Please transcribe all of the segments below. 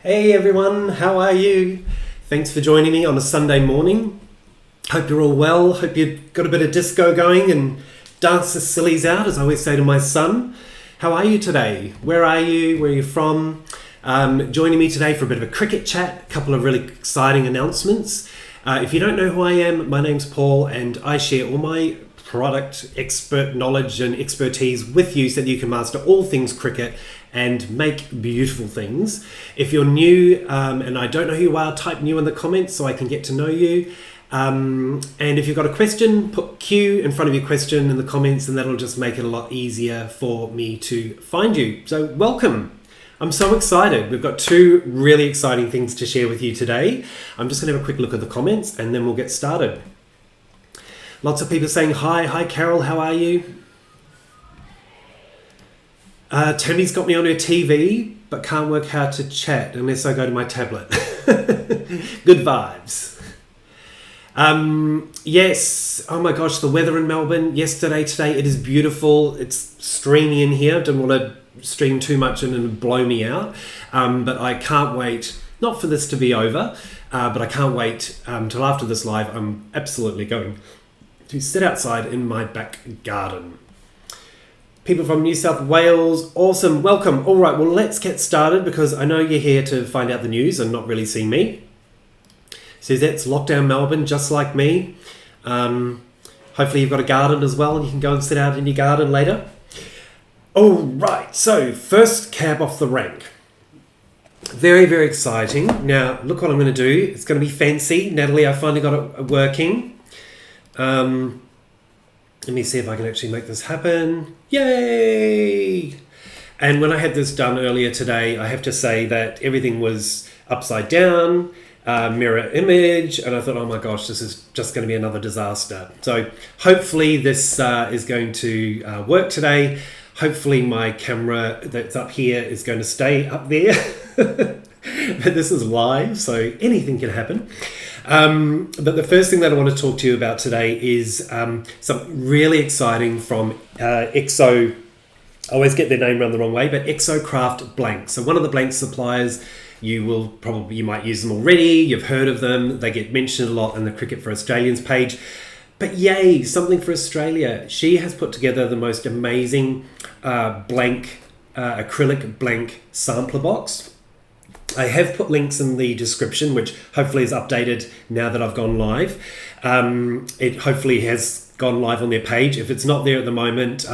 Hey everyone, how are you? Thanks for joining me on a Sunday morning. Hope you're all well. Hope you've got a bit of disco going and dance the sillies out, as I always say to my son. How are you today? Where are you? Where are you from? Joining me today for a bit of a Cricut Chat, a couple of really exciting announcements. If you don't know who I am, my name's Paul and I share all my product expert knowledge and expertise with you so that you can master all things Cricut and make beautiful things. If you're new and I don't know who you are, type new in the comments so I can get to know you. And if you've got a question, put Q in front of your question in the comments and that'll just make it a lot easier for me to find you. So welcome. I'm so excited. We've got two really exciting things to share with you today. I'm just going to have a quick look at the comments and then we'll get started. Lots of people saying hi. Hi Carol, how are you? Tony's got me on her TV, but can't work how to chat unless I go to my tablet. Good vibes. Yes, oh my gosh, the weather in Melbourne yesterday, today, it is beautiful. It's streamy in here. Didn't want to stream too much and it'll blow me out. But I can't wait, not for this to be over, but I can't wait till after this live. I'm absolutely going to sit outside in my back garden. People from New South Wales, awesome, welcome. All right, well, let's get started because I know you're here to find out the news and not really see me. Says that's lockdown Melbourne, just like me. Hopefully you've got a garden as well and you can go and sit out in your garden later. All right, so first cab off the rank. Very, very exciting. Now, look what I'm going to do. It's going to be fancy. Natalie, I finally got it working. Let me see if I can actually make this happen. Yay! And when I had this done earlier today, I have to say that everything was upside down, mirror image, and I thought, oh my gosh, this is just going to be another disaster. So hopefully this is going to work today. Hopefully my camera that's up here is going to stay up there. But this is live, so anything can happen. But the first thing that I want to talk to you about today is something really exciting from Exo. I always get their name around the wrong way, but Exo Craft Blanks. So one of the blank suppliers, you might use them already. You've heard of them. They get mentioned a lot in the Cricut for Australians page. But yay, something for Australia. She has put together the most amazing acrylic blank sampler box. I have put links in the description, which hopefully is updated now that I've gone live. It hopefully has gone live on their page. If it's not there at the moment,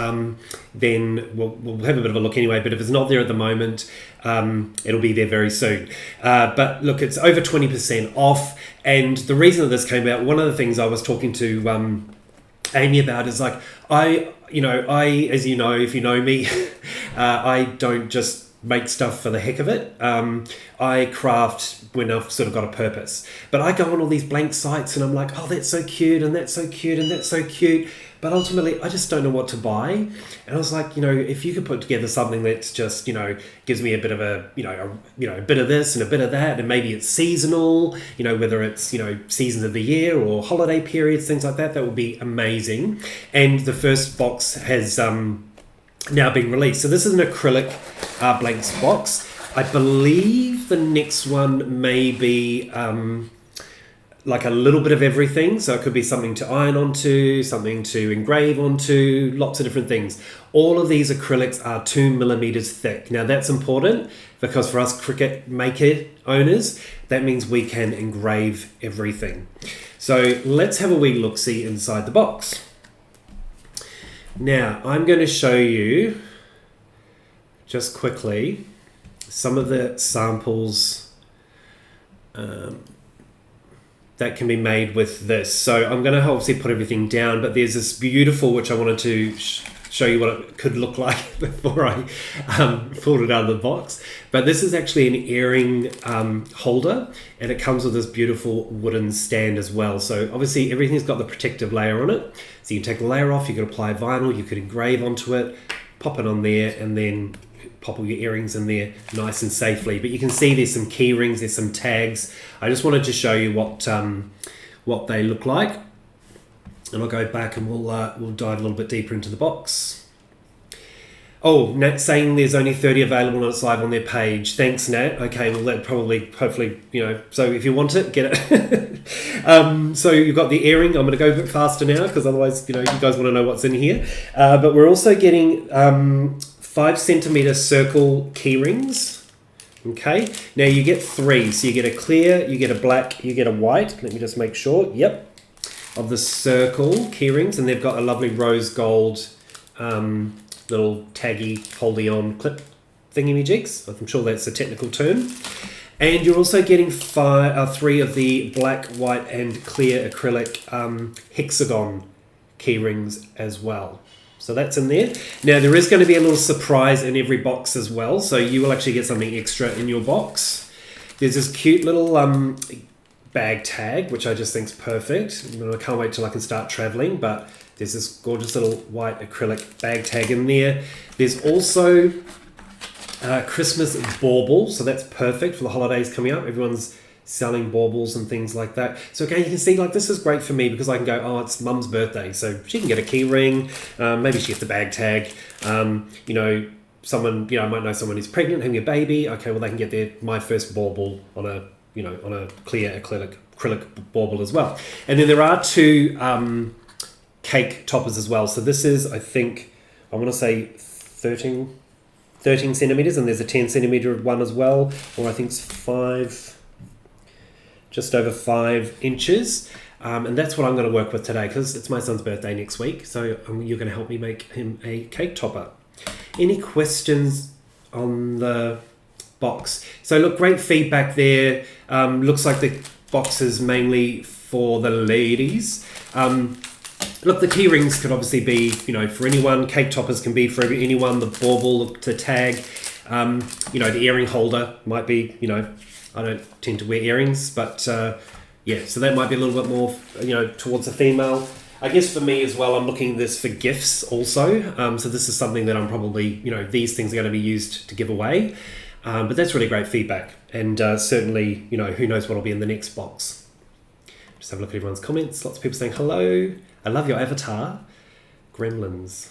then we'll have a bit of a look anyway. But if it's not there at the moment, it'll be there very soon. But look, it's over 20% off. And the reason that this came out, one of the things I was talking to Amy about is like, as you know, if you know me, I don't just make stuff for the heck of it. I craft when I've sort of got a purpose. But I go on all these blank sites and I'm like, oh, that's so cute and that's so cute and that's so cute. But ultimately, I just don't know what to buy. And I was like, if you could put together something that's just, gives me a bit of a bit of this and a bit of that, and maybe it's seasonal, whether it's, seasons of the year or holiday periods, things like that, that would be amazing. And the first box has now being released. So this is an acrylic blanks box. I believe the next one may be like a little bit of everything. So it could be something to iron onto, something to engrave onto, lots of different things. All of these acrylics are 2 millimeters thick. Now that's important because for us Cricut maker owners, that means we can engrave everything. So let's have a wee look-see inside the box. Now, I'm going to show you just quickly some of the samples that can be made with this. So I'm going to obviously put everything down, but there's this beautiful, which I wanted to show you what it could look like before I pulled it out of the box. But this is actually an earring holder, and it comes with this beautiful wooden stand as well. So obviously everything's got the protective layer on it. So you can take the layer off, you could apply vinyl, you could engrave onto it, pop it on there, and then pop all your earrings in there nice and safely. But you can see there's some key rings, there's some tags. I just wanted to show you what they look like. And I'll go back and we'll dive a little bit deeper into the box. Oh, Nat saying there's only 30 available and it's live on their page. Thanks, Nat. Okay, well, that probably, hopefully, so if you want it, get it. So you've got the earring. I'm going to go a bit faster now because otherwise, you guys want to know what's in here. But we're also getting 5 centimeter circle key rings. Okay, now you get 3. So you get a clear, you get a black, you get a white. Let me just make sure. Yep. Of the circle key rings, and they've got a lovely rose gold little taggy holdy on clip thingy-me-jigs. I'm sure that's a technical term. And you're also getting 3 of the black, white and clear acrylic hexagon key rings as well. So that's in there. Now there is going to be a little surprise in every box as well, so you will actually get something extra in your box. There's this cute little bag tag, which I just think is perfect. I can't wait till I can start traveling, but there's this gorgeous little white acrylic bag tag in there. There's also Christmas bauble, so that's perfect for the holidays coming up. Everyone's selling baubles and things like that. So again, you can see, like, this is great for me because I can go, oh, it's mum's birthday, so she can get a key ring, maybe she gets a bag tag, someone, I might know someone who's pregnant, having a baby, okay, well, they can get my first bauble on a clear acrylic bauble as well. And then there are 2 cake toppers as well. So this is, I think, I want to say 13 centimeters, and there's a 10 centimeter one as well, or I think it's just over 5 inches. And that's what I'm going to work with today because it's my son's birthday next week. So you're going to help me make him a cake topper. Any questions on the box? So look, great feedback there. Looks like the box is mainly for the ladies. Look, the key rings could obviously be, for anyone. Cake toppers can be for anyone. The bauble, the tag, the earring holder might be, I don't tend to wear earrings, but so that might be a little bit more, towards a female. I guess for me as well, I'm looking at this for gifts also. So this is something that I'm probably, these things are going to be used to give away. But that's really great feedback. And certainly, who knows what will be in the next box. Just have a look at everyone's comments. Lots of people saying hello. I love your avatar. Gremlins.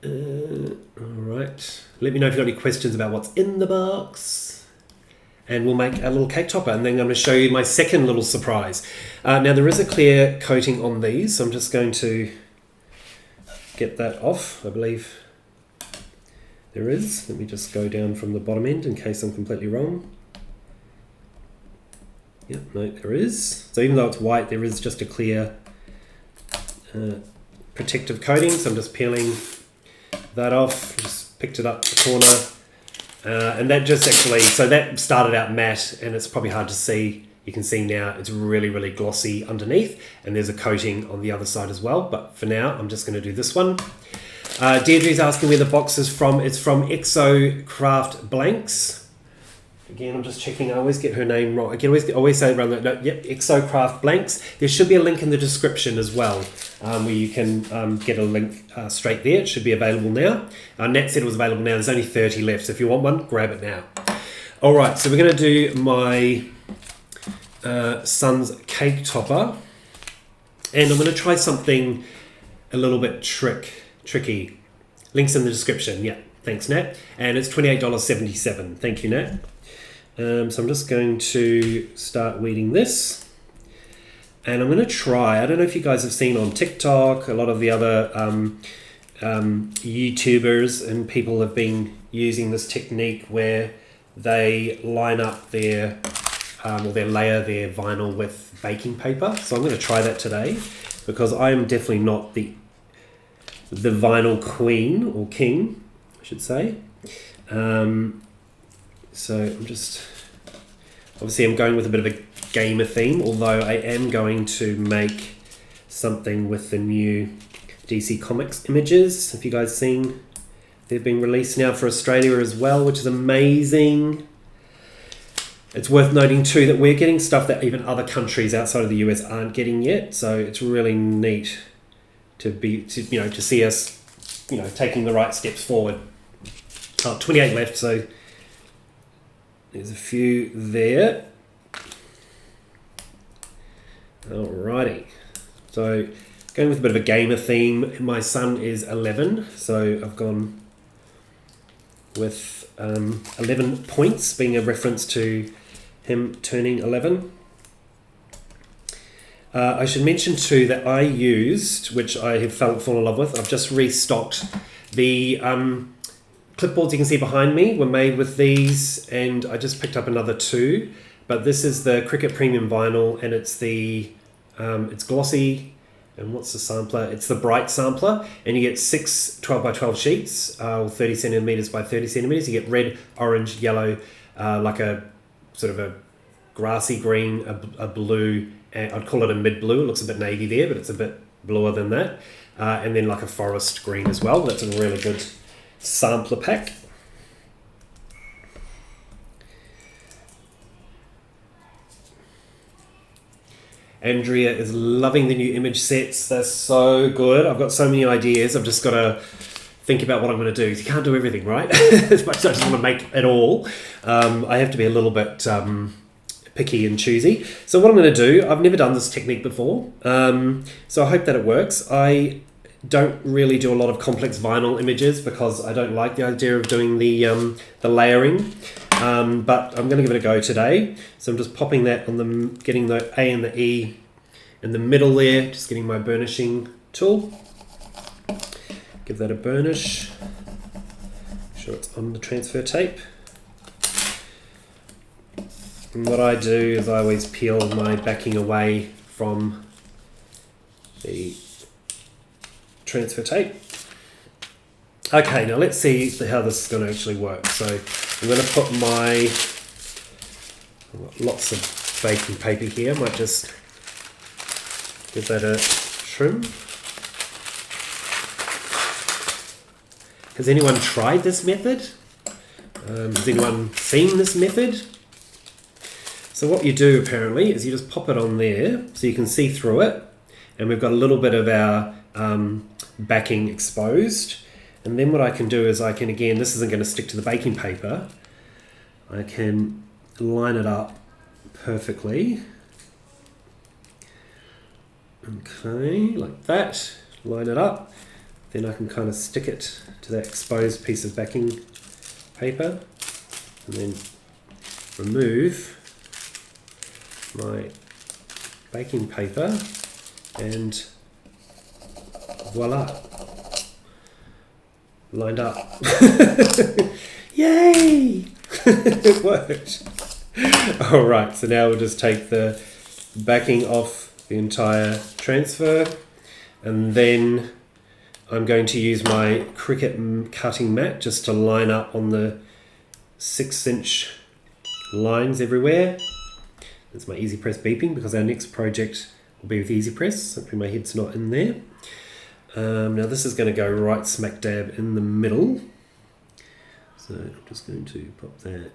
All right. Let me know if you've got any questions about what's in the box. And we'll make a little cake topper. And then I'm going to show you my second little surprise. Now, there is a clear coating on these. So I'm just going to get that off, I believe. There is. Let me just go down from the bottom end in case I'm completely wrong. Yep, no, there is. So even though it's white, there is just a clear protective coating. So I'm just peeling that off. Just picked it up the corner. And that just actually, so that started out matte and it's probably hard to see. You can see now it's really, really glossy underneath. And there's a coating on the other side as well. But for now, I'm just going to do this one. Deirdre's asking where the box is from. It's from Exo Craft Blanks. Again, I'm just checking. I always get her name wrong. I can always say it around that. No, yep, Exo Craft Blanks. There should be a link in the description as well, where you can get a link straight there. It should be available now. Nat said it was available now. There's only 30 left. So if you want one, grab it now. All right, so we're going to do my son's cake topper, and I'm going to try something a little bit tricky. Links in the description. Yeah, thanks, Nat. And it's $28.77. Thank you, Nat. So I'm just going to start weeding this. And I'm going to try, I don't know if you guys have seen on TikTok, a lot of the other YouTubers and people have been using this technique where they line up their, or they layer their vinyl with baking paper. So I'm going to try that today because I am definitely not the vinyl queen or king, I should say. So I'm just, obviously I'm going with a bit of a gamer theme, although I am going to make something with the new DC Comics images. Have you guys seen? They've been released now for Australia as well, which is amazing. It's worth noting too that we're getting stuff that even other countries outside of the US aren't getting yet. So it's really neat to see us, taking the right steps forward. 28 left, so there's a few there. Alrighty. So Going with a bit of a gamer theme. My son is 11, so I've gone with 11 points, being a reference to him turning 11. I should mention too that I used, which I have fallen in love with, I've just restocked the clipboards you can see behind me were made with these, and I just picked up another 2. But this is the Cricut Premium Vinyl, and it's the it's glossy. And what's the sampler? It's the Bright sampler, and you get 6 12 by 12 sheets, 30 centimeters by 30 centimeters. You get red, orange, yellow, like a sort of a grassy green, a blue, and I'd call it a mid blue. It looks a bit navy there, but it's a bit bluer than that. And then like a forest green as well. That's a really good sampler pack. Andrea is loving the new image sets. They're so good. I've got so many ideas. I've just got to think about what I'm going to do. You can't do everything, right? As much as I just want to make it all, I have to be a little bit picky and choosy. So what I'm going to do, I've never done this technique before, so I hope that it works. I don't really do a lot of complex vinyl images because I don't like the idea of doing the layering, but I'm going to give it a go today. So I'm just popping that on the, getting the A and the E in the middle there, just getting my burnishing tool. Give that a burnish. Make sure it's on the transfer tape. And what I do is I always peel my backing away from the transfer tape. Okay, now let's see how this is going to actually work. So I'm going to put my, lots of baking paper here, I might just give that a trim. Has anyone tried this method? Has anyone seen this method? So what you do apparently is you just pop it on there so you can see through it, and we've got a little bit of our backing exposed. And then what I can do is I can, again, this isn't going to stick to the baking paper, I can line it up perfectly. Okay, like that, line it up. Then I can kind of stick it to that exposed piece of backing paper and then remove my baking paper and voila, lined up. Yay! It worked. Alright, so now we'll just take the backing off the entire transfer, and then I'm going to use my Cricut cutting mat just to line up on the 6-inch lines everywhere. That's my Easy Press beeping because our next project will be with Easy Press. Hopefully my head's not in there. Now this is going to go right smack dab in the middle. So I'm just going to pop that.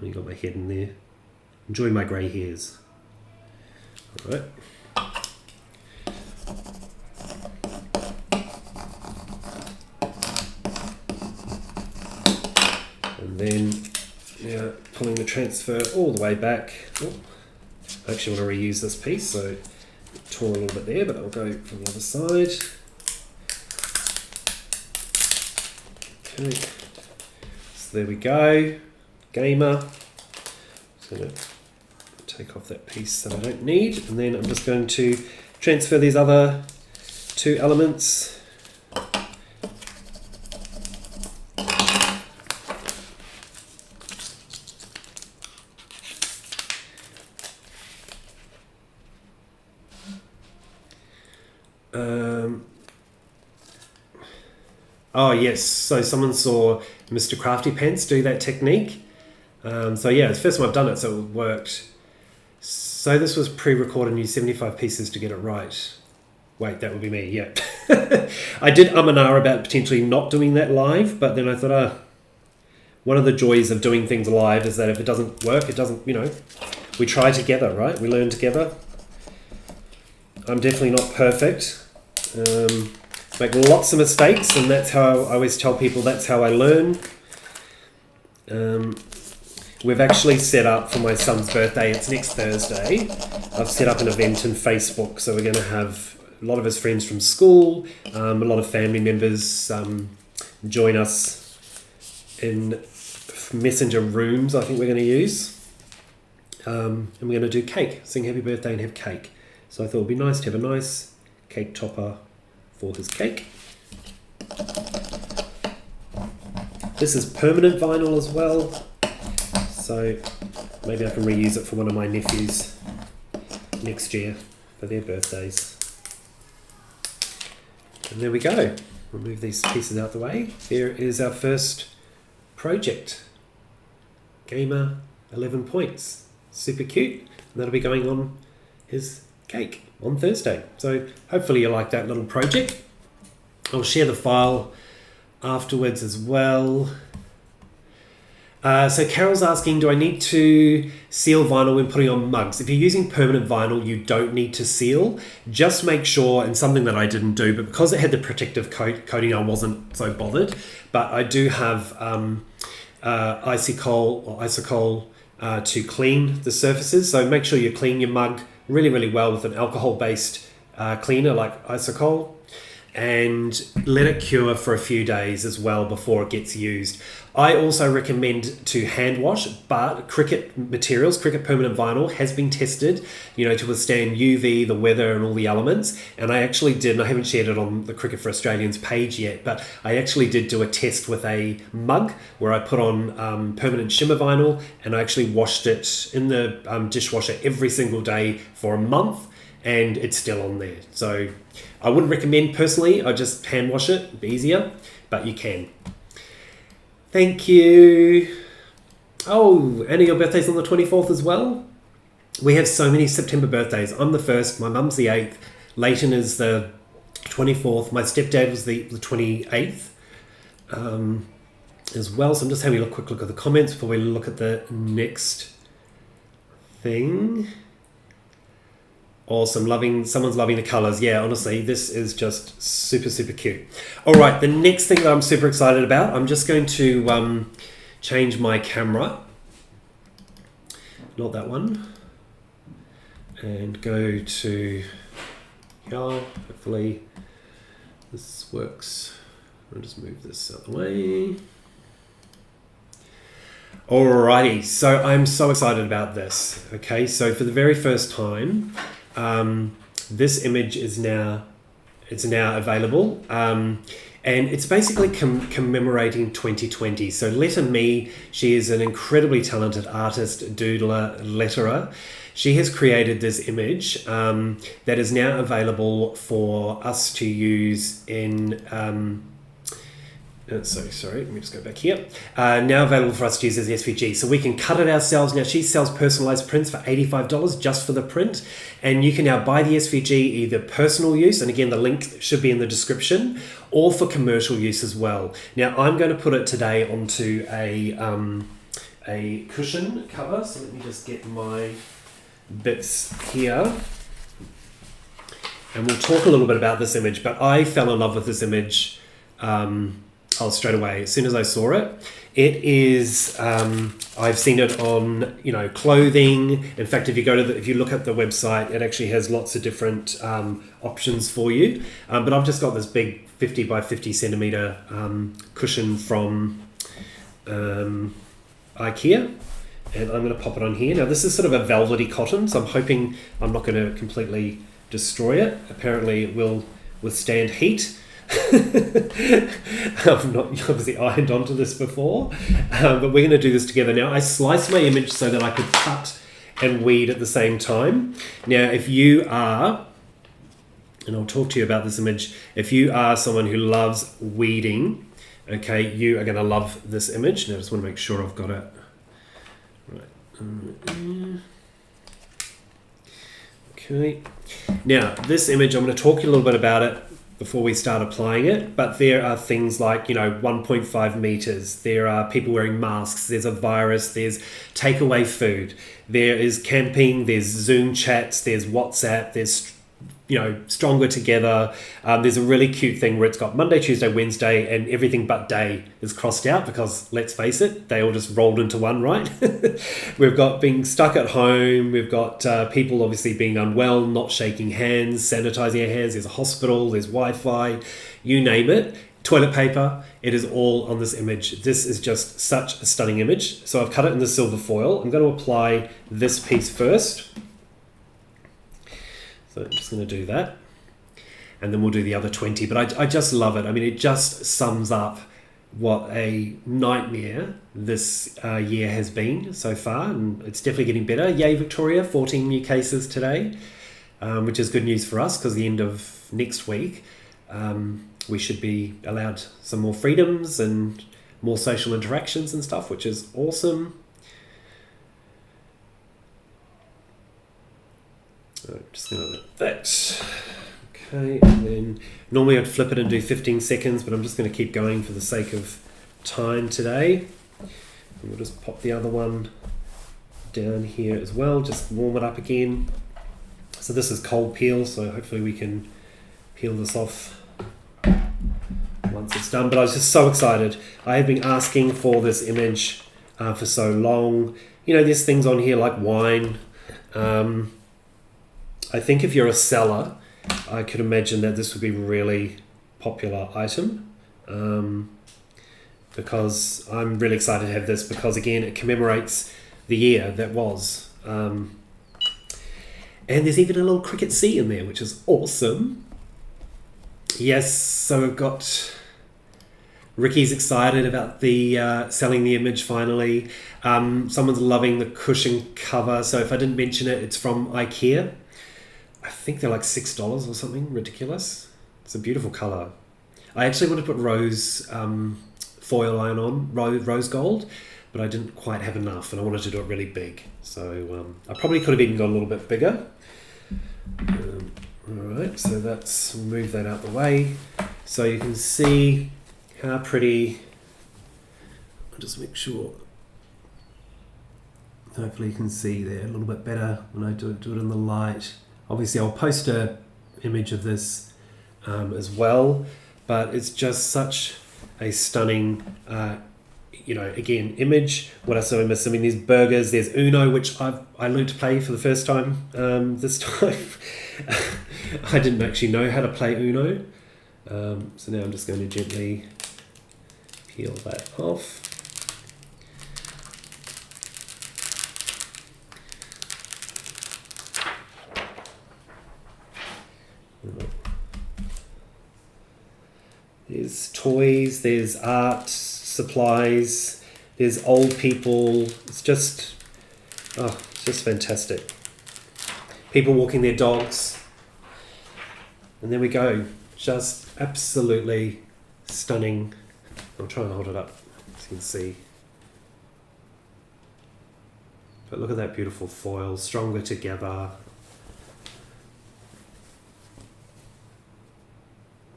Only got my head in there. Enjoy my grey hairs. Alright. And then now pulling the transfer all the way back. Oh, I actually want to reuse this piece, so it tore a little bit there, but I'll go from the other side. Okay, so there we go. Gamer. Just going to take off that piece that I don't need, and then I'm just going to transfer these other two elements. Oh yes, so someone saw Mr. Crafty Pants do that technique. So yeah, it's the first time I've done it, so it worked. So this was pre-recorded and used 75 pieces to get it right. Wait, that would be me, yeah. I did and ah about potentially not doing that live, but then I thought, one of the joys of doing things live is that if it doesn't work, it doesn't, you know, we try together, right? We learn together. I'm definitely not perfect. Make lots of mistakes, and that's how I always tell people that's how I learn. we've actually set up for my son's birthday, it's next Thursday, I've set up an event in Facebook, so we're going to have a lot of his friends from school, a lot of family members join us in messenger rooms, I think we're going to use. And we're going to do cake, sing happy birthday and have cake. So I thought it would be nice to have a nice cake topper for his cake. This is permanent vinyl as well, so maybe I can reuse it for one of my nephews next year for their birthdays. And there we go. We'll move these pieces out the way. There is our first project. Gamer 11 points. Super cute. And that'll be going on his cake on Thursday. So hopefully you like that little project. I'll share the file afterwards as well. So Carol's asking, do I need to seal vinyl when putting on mugs? If you're using permanent vinyl, you don't need to seal. Just make sure, and something that I didn't do, but because it had the protective coating, I wasn't so bothered. But I do have isocol to clean the surfaces. So make sure you clean your mug really, really well with an alcohol-based cleaner like isocol, and let it cure for a few days as well before it gets used. I also recommend to hand wash, but Cricut materials, Cricut permanent vinyl has been tested, to withstand UV, the weather and all the elements. And I actually did, and I haven't shared it on the Cricut for Australians page yet, but I actually did do a test with a mug where I put on permanent shimmer vinyl, and I actually washed it in the dishwasher every single day for a month, and it's still on there. So I wouldn't recommend personally, I just hand wash it, it'd be easier, but you can. Thank you. Oh, Anna, your birthday's on the 24th as well? We have so many September birthdays. I'm the 1st, my mum's the 8th, Leighton is the 24th, my stepdad was the 28th as well. So I'm just having a quick look at the comments before we look at the next thing. Awesome, someone's loving the colors. Yeah, honestly, this is just super, super cute. All right, the next thing that I'm super excited about, I'm just going to change my camera. Not that one. And go to here. Hopefully this works. I'll just move this out of the way. Alrighty, so I'm so excited about this. Okay, so for the very first time, this image is now available, and it's basically commemorating 2020. So LetterMe, she is an incredibly talented artist, doodler, letterer. She has created this image that is now available for us to use in sorry, let me just go back here. Now available for us to use as SVG. So we can cut it ourselves. Now she sells personalized prints for $85 just for the print. And you can now buy the SVG either personal use, and again, the link should be in the description, or for commercial use as well. Now I'm going to put it today onto a cushion cover. So let me just get my bits here. And we'll talk a little bit about this image, but I fell in love with this image straight away as soon as I saw it. It is I've seen it on clothing. In fact, if you look at the website, it actually has lots of different options for you. But I've just got this big 50 by 50 centimeter cushion from IKEA, and I'm going to pop it on here. Now this is sort of a velvety cotton, so I'm hoping I'm not going to completely destroy it. Apparently it will withstand heat. I've not obviously ironed onto this before, but we're going to do this together now. I sliced my image so that I could cut and weed at the same time. Now, if you are, and I'll talk to you about this image, if you are someone who loves weeding, okay, you are going to love this image. Now, I just want to make sure I've got it right. Okay. Now, this image, I'm going to talk to you a little bit about it before we start applying it, but there are things like 1.5 meters, there are people wearing masks, there's a virus, there's takeaway food, there is camping, there's Zoom chats, there's WhatsApp, there's stronger together. There's a really cute thing where it's got Monday, Tuesday, Wednesday, and everything but day is crossed out because, let's face it, they all just rolled into one, right? We've got being stuck at home. We've got people obviously being unwell, not shaking hands, sanitizing their hands. There's a hospital, there's Wi-Fi, you name it. Toilet paper, it is all on this image. This is just such a stunning image. So I've cut it in the silver foil. I'm going to apply this piece first. So I'm just going to do that. And then we'll do the other 20. But I just love it. I mean, it just sums up what a nightmare this year has been so far. And it's definitely getting better. Yay, Victoria, 14 new cases today, which is good news for us because the end of next week, we should be allowed some more freedoms and more social interactions and stuff, which is awesome. So I'm just going to let that. Okay, and then normally I'd flip it and do 15 seconds, but I'm just going to keep going for the sake of time today. And we'll just pop the other one down here as well, just warm it up again. So this is cold peel, so hopefully we can peel this off once it's done. But I was just so excited. I have been asking for this image for so long. There's things on here like wine. I think if you're a seller, I could imagine that this would be a really popular item, because I'm really excited to have this because, again, it commemorates the year that was. And there's even a little Cricut C in there, which is awesome. Yes, so we've got... Ricky's excited about the selling the image finally. Someone's loving the cushion cover. So if I didn't mention it, it's from IKEA. I think they're like $6 or something ridiculous. It's a beautiful color. I actually want to put rose foil iron on, rose gold, but I didn't quite have enough and I wanted to do it really big. So I probably could have even gone a little bit bigger. All right, so let's move that out the way. So you can see how pretty. I'll just make sure. Hopefully you can see there a little bit better when I do it in the light. Obviously I'll post a image of this as well, but it's just such a stunning, again, image. What else am I missing? I mean, there's burgers, there's Uno, which I learned to play for the first time this time. I didn't actually know how to play Uno. So now I'm just going to gently peel that off. There's toys, there's art, supplies, there's old people. It's just fantastic. People walking their dogs. And there we go. Just absolutely stunning. I'll try and hold it up so you can see. But look at that beautiful foil, stronger together.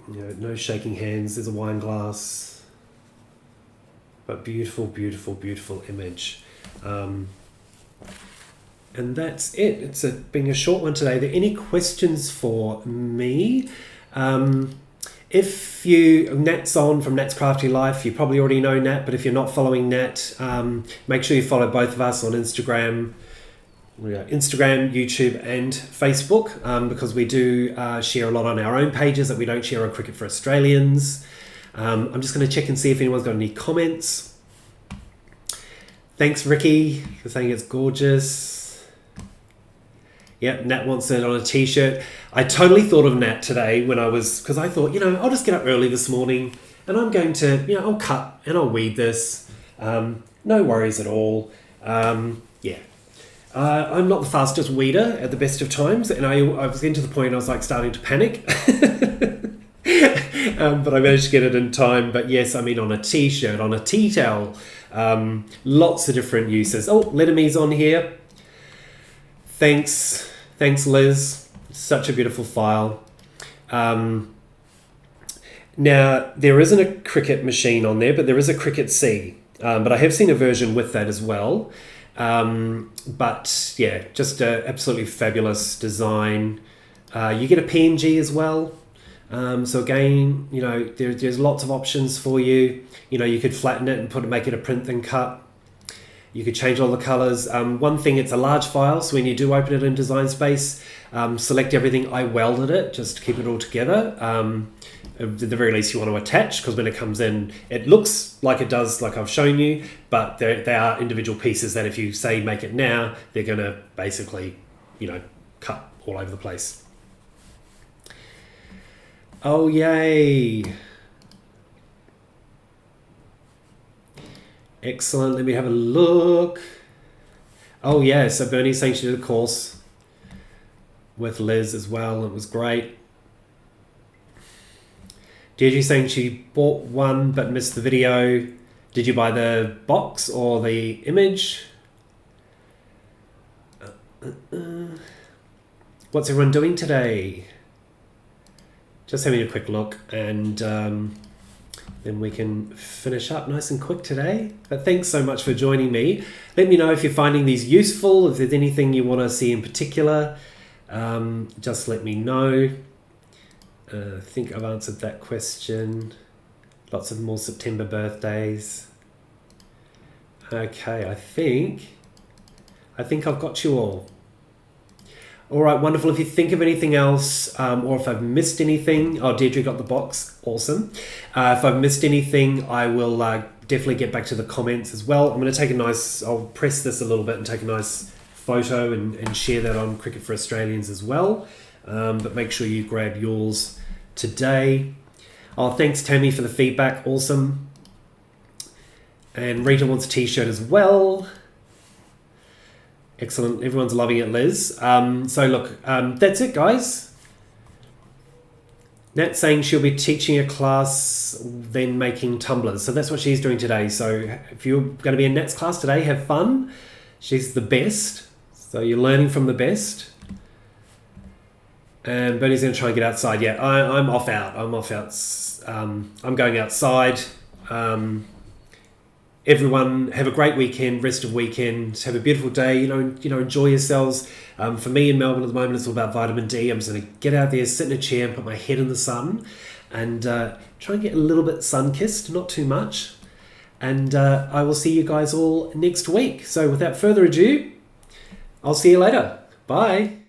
No shaking hands. There's a wine glass. But beautiful, beautiful, beautiful image. And that's it. It's being a short one today. Are there any questions for me? If Nat's on from Nat's Crafty Life, you probably already know Nat, but if you're not following Nat, make sure you follow both of us on Instagram, YouTube and Facebook, because we do share a lot on our own pages that we don't share on Cricut for Australians. I'm just going to check and see if anyone's got any comments. Thanks, Ricky, for saying it's gorgeous. Yep, Nat wants it on a t-shirt. I totally thought of Nat today because I thought, I'll just get up early this morning and I'm going to, I'll cut and I'll weed this. No worries at all. I'm not the fastest weeder at the best of times, and I was getting to the point I was like starting to panic. But I managed to get it in time. But yes, I mean on a t-shirt, on a tea towel, lots of different uses. Oh, LetterMe's on here. Thanks, Liz. Such a beautiful file. Now, there isn't a Cricut machine on there, but there is a Cricut C. But I have seen a version with that as well. But yeah, just an absolutely fabulous design. You get a PNG as well. So again, you know, there's lots of options for you. You know, you could flatten it and make it a print then cut. You could change all the colors. One thing, it's a large file, so when you do open it in Design Space, select everything. I welded it just to keep it all together. At the very least, you want to attach, because when it comes in, it looks like it does, like I've shown you, but they are individual pieces that if you say make it now, they're going to basically, you know, cut all over the place. Oh, yay. Excellent. Let me have a look. Oh, yeah. So Bernie's saying she did a course with Liz as well. It was great. Deirdre saying she bought one but missed the video. Did you buy the box or the image? What's everyone doing today? Just having a quick look, and then we can finish up nice and quick today. But thanks so much for joining me. Let me know if you're finding these useful. If there's anything you want to see in particular, just let me know. I think I've answered that question. Lots of more September birthdays. Okay, I think I've got you all. All right, wonderful. If you think of anything else, or if I've missed anything, oh, Deirdre got the box. Awesome. If I've missed anything, I will definitely get back to the comments as well. I'm going to take I'll press this a little bit and take a nice photo and share that on Cricut for Australians as well. But make sure you grab yours today. Oh, thanks Tammy for the feedback. Awesome. And Rita wants a t-shirt as well. Excellent. Everyone's loving it, Liz. So look, that's it, guys. Nat's saying she'll be teaching a class, then making tumblers. So that's what she's doing today. So if you're going to be in Nat's class today, have fun. She's the best. So you're learning from the best. And Bernie's going to try and get outside. Yeah, I'm off out. I'm going outside. Everyone have a great weekend, rest of weekend. Have a beautiful day. You know, enjoy yourselves. For me in Melbourne at the moment, it's all about vitamin D. I'm just going to get out there, sit in a chair, and put my head in the sun, and try and get a little bit sun-kissed, not too much. And I will see you guys all next week. So without further ado, I'll see you later. Bye.